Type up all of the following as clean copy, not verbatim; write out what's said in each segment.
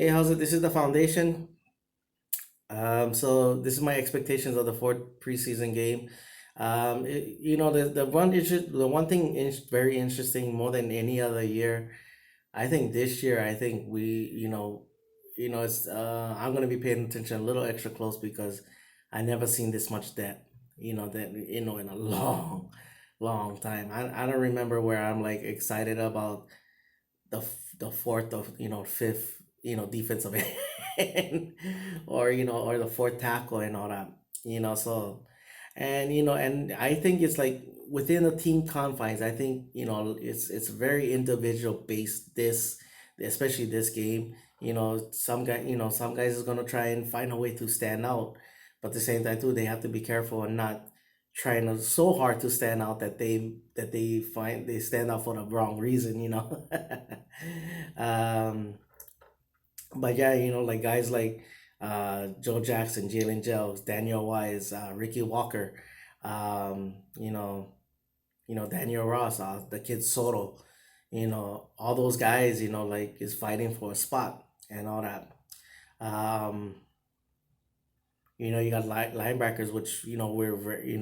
Hey, how's it? This is the foundation. So this is my expectations of the fourth preseason game. The one thing is very interesting more than any other year. I think this year, I think it's I'm gonna be paying attention a little extra close because I never seen this much depth. In a long time. I don't remember where I'm like excited about the fourth of fifth defensive end or the fourth tackle and all that so and I think it's like within the team confines. I think it's very individual based, this especially this game. Some guys is going to try and find a way to stand out, but at the same time too they have to be careful and not trying to so hard to stand out that they stand out for the wrong reason. um but yeah, like guys like Joe Jackson, Jalen Jelks, Daniel Wise, Ricky Walker, um you know Daniel Ross, the kid Soto, all those guys, like is fighting for a spot and all that. um you got linebackers, which we're very,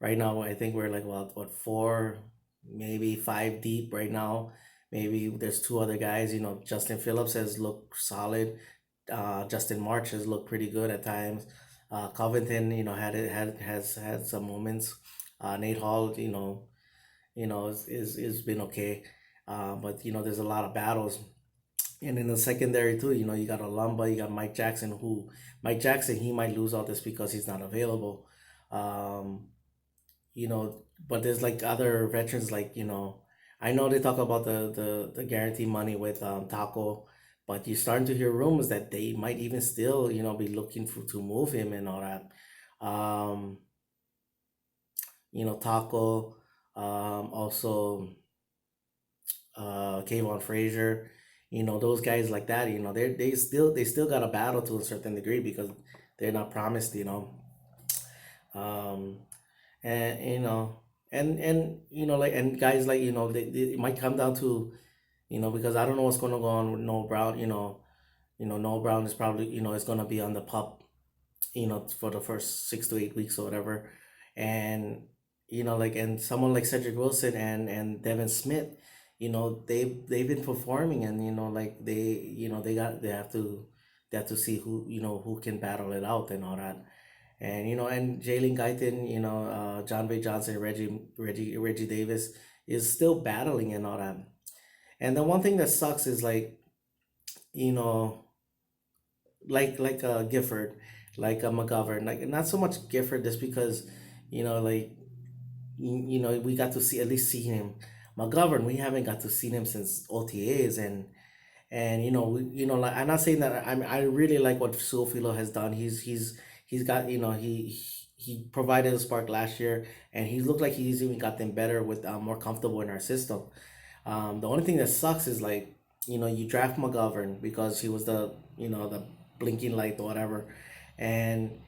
right now I think we're like what four, maybe five deep right now. Maybe there's two other guys. Justin Phillips has looked solid. Justin March has looked pretty good at times. Covington, had it had has had some moments. Nate Hall, is been okay. But there's a lot of battles. And in the secondary too, you got Alumba, you got Mike Jackson, he might lose all this because he's not available. Um, but there's like other veterans, like, I know they talk about the guarantee money with Taco, but you're starting to hear rumors that they might even still, be looking for to move him and all that. Um, Taco, also Kayvon Frazier, those guys like that, they still got a battle to a certain degree because they're not promised, um, and like, and guys like, it might come down to, because I don't know what's going to go on with Noah Brown. Noah Brown is probably, is going to be on the pup, for the first 6 to 8 weeks or whatever. And like, and someone like Cedric Wilson and Devin Smith, they've been performing, and like they have to see who can battle it out and all that. And and Jalen Guyton, John Bay Johnson, Reggie Davis is still battling and all that. And the one thing that sucks is like, you know like Gifford, like McGovern, like not so much Gifford just because like we got to see, at least see him. McGovern, we haven't got to see him since OTAs. And like, I'm not saying that I really like what Suofilo has done. He's got, he provided a spark last year, and he looked like he's even gotten better with more comfortable in our system. The only thing that sucks is like, you draft McGovern because he was the blinking light or whatever, and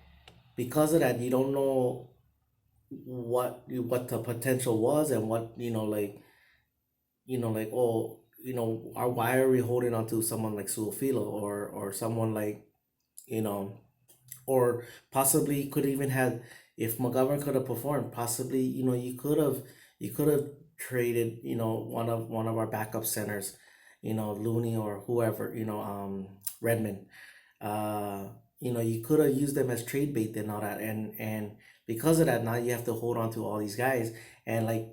because of that, you don't know what the potential was, and what like, oh, why are we holding on to someone like Suofilo, or someone like, you know or possibly could even have, if McGovern could have performed, possibly, you could have traded, one of our backup centers, Looney or whoever, Redmond. uh you could have used them as trade bait and all that, and because of that, now you have to hold on to all these guys. And like,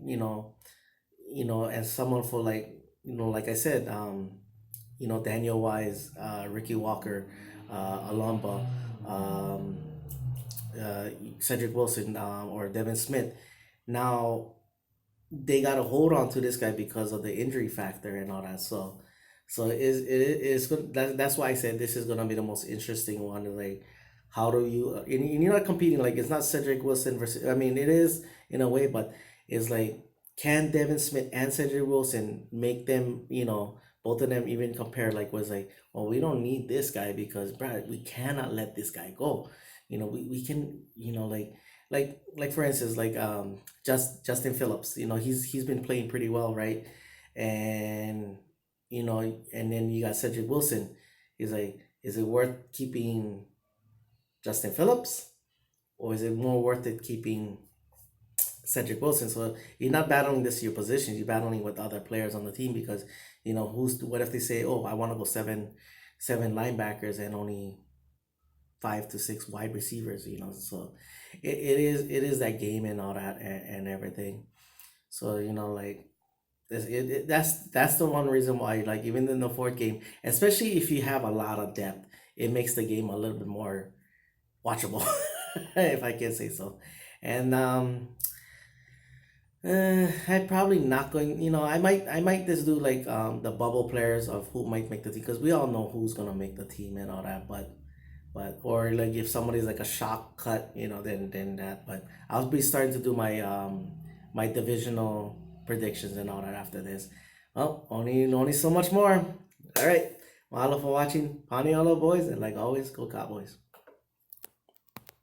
as someone for, like, like I said, Daniel Wise, Ricky Walker, Alomba, um, uh, Cedric Wilson, or Devin Smith. Now they got to hold on to this guy because of the injury factor and all that. So it's good. That's why I said this is gonna be the most interesting one. Like, how do you, and you're not competing, like, it's not Cedric Wilson versus. I mean, it is in a way, but it's like, can Devin Smith and Cedric Wilson make them, both of them even compare? Like, was like, well, we don't need this guy because, Brad, we cannot let this guy go. We can, like for instance, like, Justin Phillips. He's been playing pretty well, right? And and then you got Cedric Wilson. is it worth keeping Justin Phillips, or is it more worth it keeping Cedric Wilson? So you're not battling this your positions, you're battling with other players on the team because who's what if they say, oh, I want to go seven linebackers and only 5 to 6 wide receivers, so it is that game and all that and everything. So like that's the one reason why, like, even in the fourth game, especially if you have a lot of depth, it makes the game a little bit more watchable, if I can say so. And I probably not going. I might just do like the bubble players of who might make the team, because we all know who's gonna make the team and all that. But or like if somebody's like a shock cut, then that. But I'll be starting to do my divisional predictions and all that after this. Well, only so much more. All right. Mahalo for watching. Paniolo boys, and like always, go Cowboys.